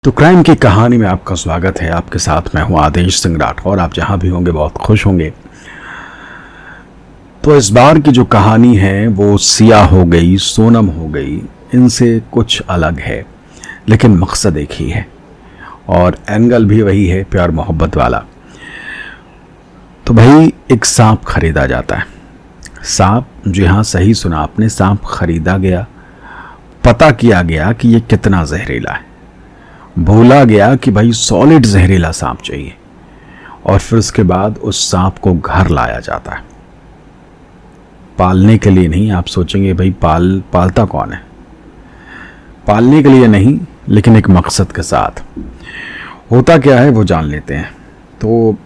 तो क्राइम की कहानी में आपका स्वागत है। आपके साथ मैं हूं आदेश सिंह राठौर। आप जहां भी होंगे बहुत खुश होंगे। तो इस बार की जो कहानी है वो सिया हो गई, सोनम हो गई, इनसे कुछ अलग है, लेकिन मकसद एक ही है और एंगल भी वही है, प्यार मोहब्बत वाला। तो भाई एक सांप खरीदा जाता है। सांप, जी हाँ सही सुना आपने, सांप खरीदा गया। पता किया गया कि ये कितना जहरीला है। भूला गया कि भाई सॉलिड जहरीला सांप चाहिए और फिर उसके बाद उस सांप को घर लाया जाता है। पालने के लिए नहीं। आप सोचेंगे भाई पालता कौन है? पालने के लिए नहीं, लेकिन एक मकसद के साथ। होता क्या है वो जान लेते हैं। तो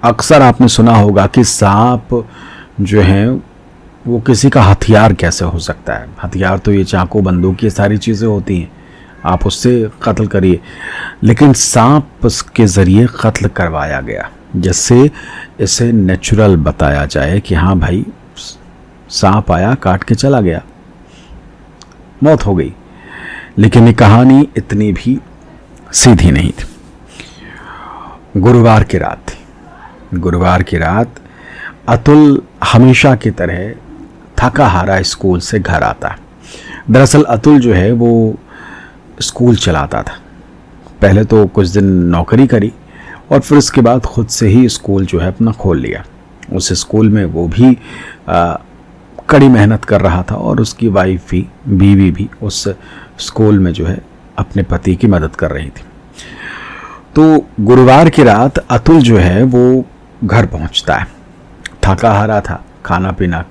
अक्सर आपने सुना होगा कि सांप जो है वो किसी का हथियार कैसे हो सकता है। हथियार तो ये चाकू, बंदूक, ये सारी चीज़ें होती हैं, आप उससे कत्ल करिए, लेकिन सांप के ज़रिए कत्ल करवाया गया, जिससे इसे नेचुरल बताया जाए कि हाँ भाई सांप आया, काट के चला गया, मौत हो गई। लेकिन ये कहानी इतनी भी सीधी नहीं थी। गुरुवार की रात थी। गुरुवार की रात अतुल हमेशा की तरह थका हारा स्कूल से घर आता है। दरअसल अतुल जो है वो स्कूल चलाता था। पहले तो कुछ दिन नौकरी करी और फिर उसके बाद खुद से ही स्कूल जो है अपना खोल लिया। उस स्कूल में वो भी कड़ी मेहनत कर रहा था और उसकी वाइफ भी, बीवी भी उस स्कूल में जो है अपने पति की मदद कर रही थी। तो गुरुवार की रात अतुल जो है वो घर पहुंचता है। थका हारा था, खाना पीना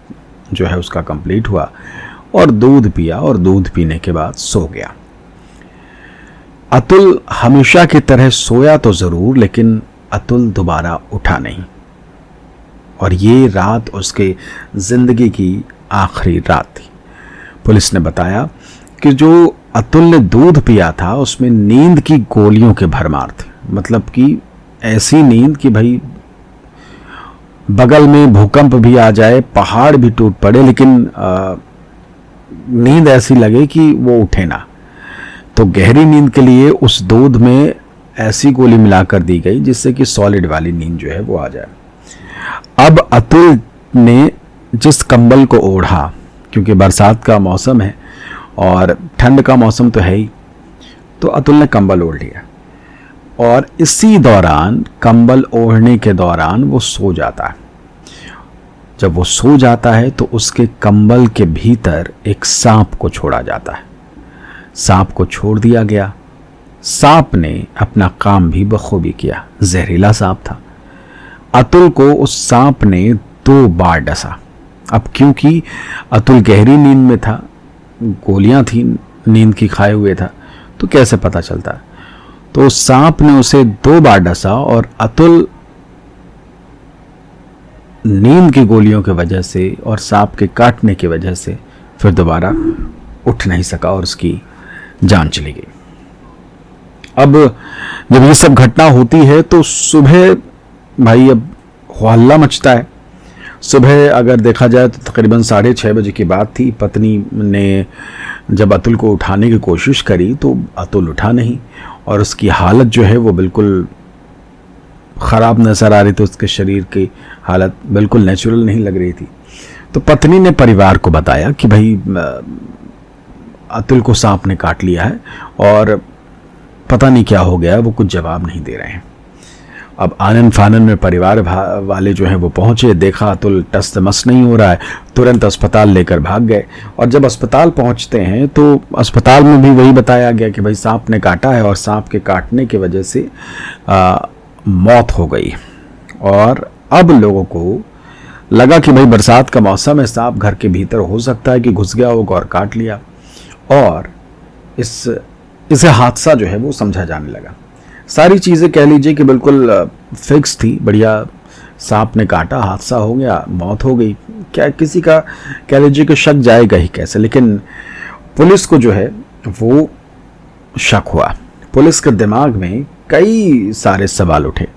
जो है उसका कंप्लीट हुआ और दूध पिया और दूध पीने के बाद सो गया। अतुल हमेशा की तरह सोया तो जरूर, लेकिन अतुल दोबारा उठा नहीं और ये रात उसके जिंदगी की आखिरी रात थी। पुलिस ने बताया कि जो अतुल ने दूध पिया था उसमें नींद की गोलियों के भरमार थे। मतलब कि ऐसी नींद कि भाई बगल में भूकंप भी आ जाए, पहाड़ भी टूट पड़े, लेकिन नींद ऐसी लगे कि वो उठे ना। तो गहरी नींद के लिए उस दूध में ऐसी गोली मिलाकर दी गई जिससे कि सॉलिड वाली नींद जो है वो आ जाए। अब अतुल ने जिस कंबल को ओढ़ा, क्योंकि बरसात का मौसम है और ठंड का मौसम तो है ही, तो अतुल ने कंबल ओढ़ लिया और इसी दौरान, कंबल ओढ़ने के दौरान वो सो जाता है। जब वो सो जाता है तो उसके कंबल के भीतर एक सांप को छोड़ा जाता है। सांप को छोड़ दिया गया। सांप ने अपना काम भी बखूबी किया। जहरीला सांप था। अतुल को उस सांप ने 2 बार डसा। अब क्योंकि अतुल गहरी नींद में था, गोलियां थी, नींद की खाए हुए था, तो कैसे पता चलता। तो सांप ने उसे 2 बार डसा और अतुल नींद की गोलियों की वजह से और सांप के काटने की वजह से फिर दोबारा उठ नहीं सका और उसकी जान चली गई। अब जब ये सब घटना होती है तो सुबह भाई अब हल्ला मचता है। सुबह अगर देखा जाए तो तकरीबन 6:30 बजे की बात थी। पत्नी ने जब अतुल को उठाने की कोशिश करी तो अतुल उठा नहीं और उसकी हालत जो है वो बिल्कुल ख़राब नज़र आ रही थी। उसके शरीर की हालत बिल्कुल नेचुरल नहीं लग रही थी। तो पत्नी ने परिवार को बताया कि भाई अतुल को सांप ने काट लिया है और पता नहीं क्या हो गया, वो कुछ जवाब नहीं दे रहे हैं। अब आनन फानन में परिवार वाले जो हैं वो पहुंचे, देखा अतुल टस मस नहीं हो रहा है, तुरंत अस्पताल लेकर भाग गए। और जब अस्पताल पहुंचते हैं तो अस्पताल में भी वही बताया गया कि भाई सांप ने काटा है और सांप के काटने की वजह से मौत हो गई। और अब लोगों को लगा कि भाई बरसात का मौसम है, सांप घर के भीतर हो सकता है कि घुस गया होगा और काट लिया, और इसे हादसा जो है वो समझा जाने लगा। सारी चीज़ें कह लीजिए कि बिल्कुल फिक्स थी, बढ़िया, सांप ने काटा, हादसा हो गया, मौत हो गई, क्या किसी का कह लीजिए कि शक जाएगा ही कैसे। लेकिन पुलिस को जो है वो शक हुआ। पुलिस के दिमाग में कई सारे सवाल उठे।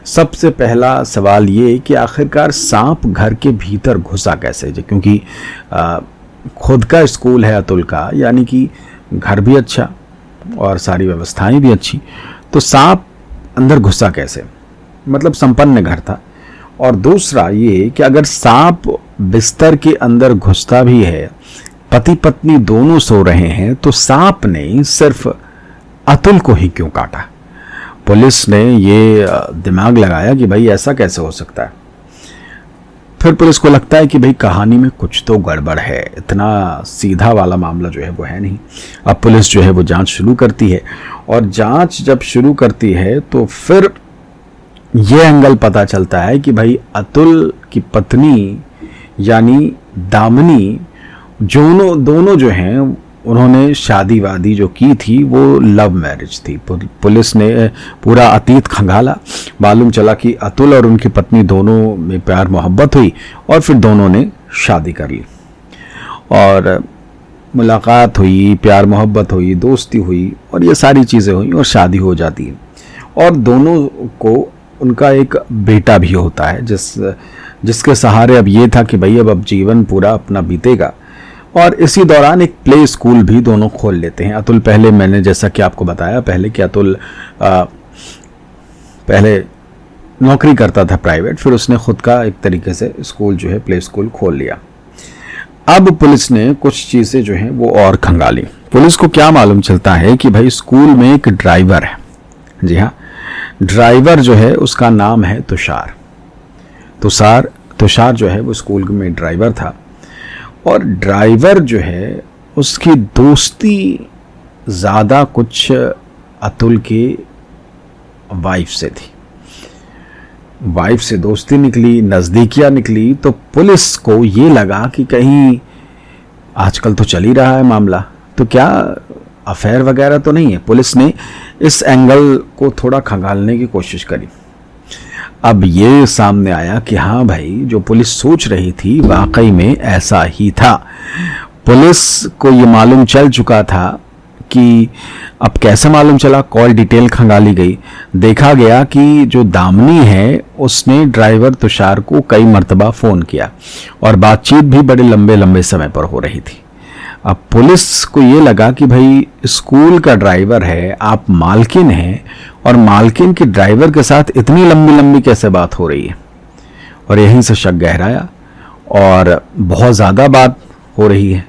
सबसे पहला सवाल ये कि आखिरकार सांप घर के भीतर घुसा कैसे, क्योंकि खुद का स्कूल है अतुल का, यानी कि घर भी अच्छा, और सारी व्यवस्थाएं भी अच्छी, तो सांप अंदर घुसा कैसे? मतलब संपन्न घर था। और दूसरा ये कि अगर सांप बिस्तर के अंदर घुसता भी है, पति पत्नी दोनों सो रहे हैं, तो सांप ने सिर्फ अतुल को ही क्यों काटा? पुलिस ने ये दिमाग लगाया कि भाई ऐसा कैसे हो सकता है। फिर पुलिस को लगता है कि भाई कहानी में कुछ तो गड़बड़ है, इतना सीधा वाला मामला जो है वो है नहीं। अब पुलिस जो है वो जांच शुरू करती है, और जांच जब शुरू करती है तो फिर ये एंगल पता चलता है कि भाई अतुल की पत्नी यानी दामिनी दोनों जो हैं उन्होंने शादी वादी जो की थी वो लव मैरिज थी। पुलिस ने पूरा अतीत खंगाला, मालूम चला कि अतुल और उनकी पत्नी दोनों में प्यार मोहब्बत हुई और फिर दोनों ने शादी कर ली, और मुलाकात हुई, प्यार मोहब्बत हुई, दोस्ती हुई, और ये सारी चीज़ें हुई और शादी हो जाती है। और दोनों को उनका एक बेटा भी होता है जिसके सहारे अब ये था कि भाई अब जीवन पूरा अपना बीतेगा। और इसी दौरान एक प्ले स्कूल भी दोनों खोल लेते हैं। अतुल पहले, मैंने जैसा कि आपको बताया पहले कि अतुल पहले नौकरी करता था प्राइवेट, फिर उसने खुद का एक तरीके से स्कूल जो है प्ले स्कूल खोल लिया। अब पुलिस ने कुछ चीज़ें जो हैं वो और खंगाली। पुलिस को क्या मालूम चलता है कि भाई स्कूल में एक ड्राइवर है। जी हाँ, ड्राइवर जो है उसका नाम है तुषार। तुषार जो है वो स्कूल में ड्राइवर था, और ड्राइवर जो है उसकी दोस्ती ज़्यादा कुछ अतुल के वाइफ से थी। वाइफ से दोस्ती निकली, नज़दीकियाँ निकली, तो पुलिस को ये लगा कि कहीं आजकल तो चल ही रहा है मामला, तो क्या अफेयर वगैरह तो नहीं है। पुलिस ने इस एंगल को थोड़ा खंगालने की कोशिश करी। अब ये सामने आया कि हाँ भाई, जो पुलिस सोच रही थी वाकई में ऐसा ही था। पुलिस को ये मालूम चल चुका था कि अब कैसे मालूम चला, कॉल डिटेल खंगाली गई, देखा गया कि जो दामिनी है उसने ड्राइवर तुषार को कई मर्तबा फ़ोन किया और बातचीत भी बड़े लंबे लंबे समय पर हो रही थी। अब पुलिस को ये लगा कि भाई स्कूल का ड्राइवर है, आप मालकिन हैं, और मालकिन के ड्राइवर के साथ इतनी लंबी लंबी कैसे बात हो रही है। और यहीं से शक गहराया और बहुत ज़्यादा बात हो रही है,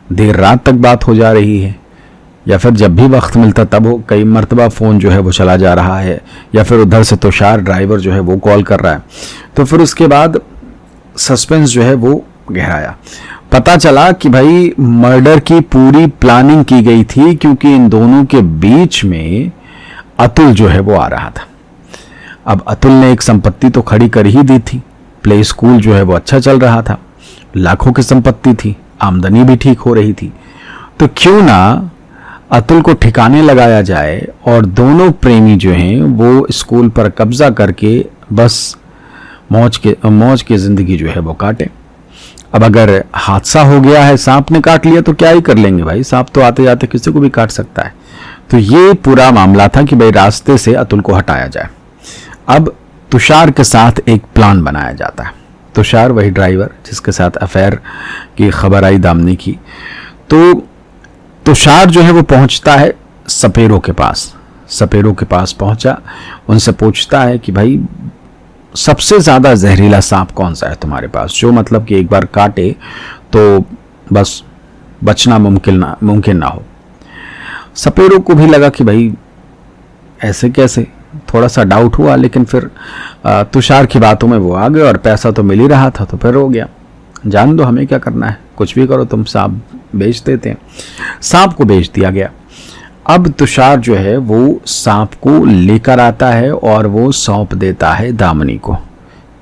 देर रात तक बात हो जा रही है, या फिर जब भी वक्त मिलता तब हो, कई मर्तबा फ़ोन जो है वो चला जा रहा है, या फिर उधर से तुषार ड्राइवर जो है वो कॉल कर रहा है। तो फिर उसके बाद सस्पेंस जो है वो गहराया। पता चला कि भाई मर्डर की पूरी प्लानिंग की गई थी, क्योंकि इन दोनों के बीच में अतुल जो है वो आ रहा था। अब अतुल ने एक संपत्ति तो खड़ी कर ही दी थी, प्ले स्कूल जो है वो अच्छा चल रहा था, लाखों की संपत्ति थी, आमदनी भी ठीक हो रही थी, तो क्यों ना अतुल को ठिकाने लगाया जाए और दोनों प्रेमी जो हैं वो स्कूल पर कब्जा करके बस मौज के जिंदगी जो है वो काटे। अब अगर हादसा हो गया है, सांप ने काट लिया, तो क्या ही कर लेंगे भाई, सांप तो आते जाते किसी को भी काट सकता है। तो ये पूरा मामला था कि भाई रास्ते से अतुल को हटाया जाए। अब तुषार के साथ एक प्लान बनाया जाता है। तुषार वही ड्राइवर जिसके साथ अफेयर की खबर आई दामिनी की। तो तुषार जो है वो पहुंचता है सपेरों के पास। सपेरों के पास पहुंचा, उनसे पूछता है कि भाई सबसे ज़्यादा जहरीला सांप कौन सा है तुम्हारे पास, जो मतलब कि एक बार काटे तो बस बचना मुमकिन ना हो। सपेरों को भी लगा कि भाई ऐसे कैसे, थोड़ा सा डाउट हुआ, लेकिन फिर तुषार की बातों में वो आ गए और पैसा तो मिल ही रहा था, तो फिर हो गया, जान दो, हमें क्या करना है, कुछ भी करो, तुम सांप बेच देते हैं। सांप को बेच दिया गया। अब तुषार जो है वो सांप को लेकर आता है और वो सौंप देता है दामिनी को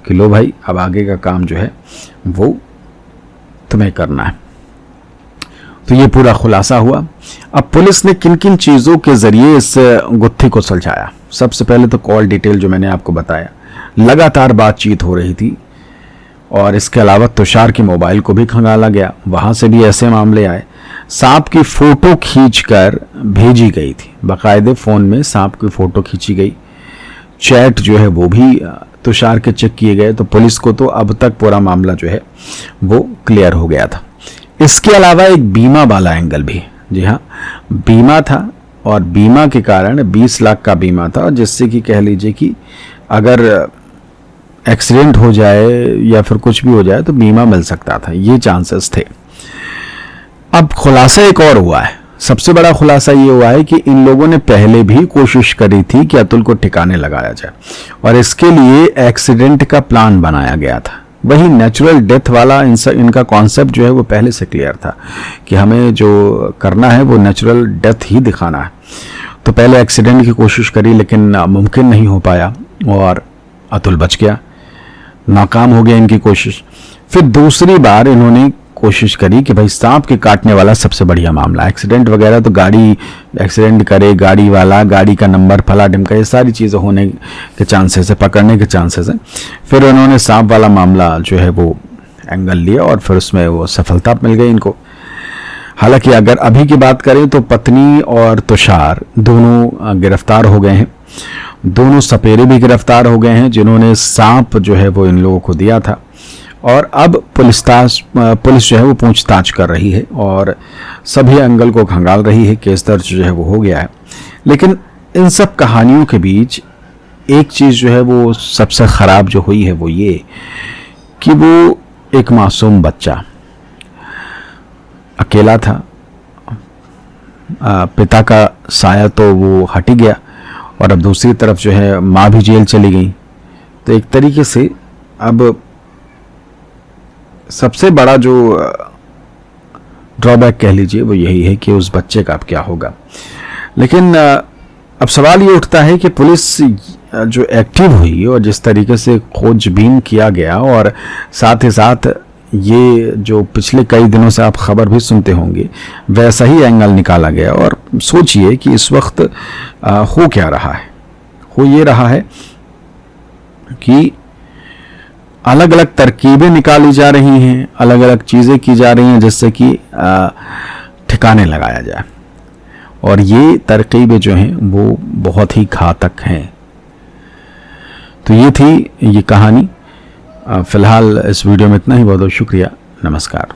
कि लो भाई, अब आगे का काम जो है वो तुम्हें करना है। तो ये पूरा खुलासा हुआ। अब पुलिस ने किन किन चीज़ों के जरिए इस गुत्थी को सुलझाया। सबसे पहले तो कॉल डिटेल जो मैंने आपको बताया, लगातार बातचीत हो रही थी, और इसके अलावा तुषार के मोबाइल को भी खंगाला गया, वहाँ से भी ऐसे मामले आए। सांप की फ़ोटो खींचकर भेजी गई थी, बाकायदे फ़ोन में सांप की फ़ोटो खींची गई, चैट जो है वो भी तुषार के चेक किए गए। तो पुलिस को तो अब तक पूरा मामला जो है वो क्लियर हो गया था। इसके अलावा एक बीमा वाला एंगल भी, जी हाँ, बीमा था, और बीमा के कारण 20 लाख का बीमा था, जिससे कि कह लीजिए कि अगर एक्सीडेंट हो जाए या फिर कुछ भी हो जाए तो बीमा मिल सकता था, ये चांसेस थे। अब खुलासा एक और हुआ है, सबसे बड़ा खुलासा ये हुआ है कि इन लोगों ने पहले भी कोशिश करी थी कि अतुल को ठिकाने लगाया जाए और इसके लिए एक्सीडेंट का प्लान बनाया गया था। वही नेचुरल डेथ वाला इनका कॉन्सेप्ट जो है वो पहले से क्लियर था कि हमें जो करना है वो नेचुरल डेथ ही दिखाना है। तो पहले एक्सीडेंट की कोशिश करी लेकिन मुमकिन नहीं हो पाया और अतुल बच गया, नाकाम हो गया इनकी कोशिश। फिर दूसरी बार इन्होंने कोशिश करी कि भाई सांप के काटने वाला सबसे बढ़िया मामला, एक्सीडेंट वगैरह तो गाड़ी एक्सीडेंट करे, गाड़ी वाला, गाड़ी का नंबर, फला ढिमका, ये सारी चीज़ें होने के चांसेस है, पकड़ने के चांसेस है। फिर उन्होंने सांप वाला मामला जो है वो एंगल लिया और फिर उसमें वो सफलता मिल गई इनको। हालांकि अगर अभी की बात करें तो पत्नी और तुषार दोनों गिरफ्तार हो गए हैं, दोनों सपेरे भी गिरफ्तार हो गए हैं जिन्होंने सांप जो है वो इन लोगों को दिया था। और अब पुलिस जो है वो पूछताछ कर रही है और सभी एंगल को खंगाल रही है, केस दर्ज जो है वो हो गया है। लेकिन इन सब कहानियों के बीच एक चीज़ जो है वो सबसे ख़राब जो हुई है वो ये कि वो एक मासूम बच्चा अकेला था, पिता का साया तो वो हट ही गया और अब दूसरी तरफ जो है माँ भी जेल चली गई। तो एक तरीके से अब सबसे बड़ा जो ड्रॉबैक कह लीजिए वो यही है कि उस बच्चे का अब क्या होगा। लेकिन अब सवाल ये उठता है कि पुलिस जो एक्टिव हुई और जिस तरीके से खोजबीन किया गया और साथ ही साथ ये जो पिछले कई दिनों से आप खबर भी सुनते होंगे वैसा ही एंगल निकाला गया। और सोचिए कि इस वक्त हो क्या रहा है, हो ये रहा है कि अलग अलग तरकीबें निकाली जा रही हैं, अलग अलग चीज़ें की जा रही हैं जिससे कि ठिकाने लगाया जाए और ये तरकीबें जो हैं वो बहुत ही घातक हैं। तो ये थी ये कहानी। फ़िलहाल इस वीडियो में इतना ही। बहुत बहुत शुक्रिया। नमस्कार।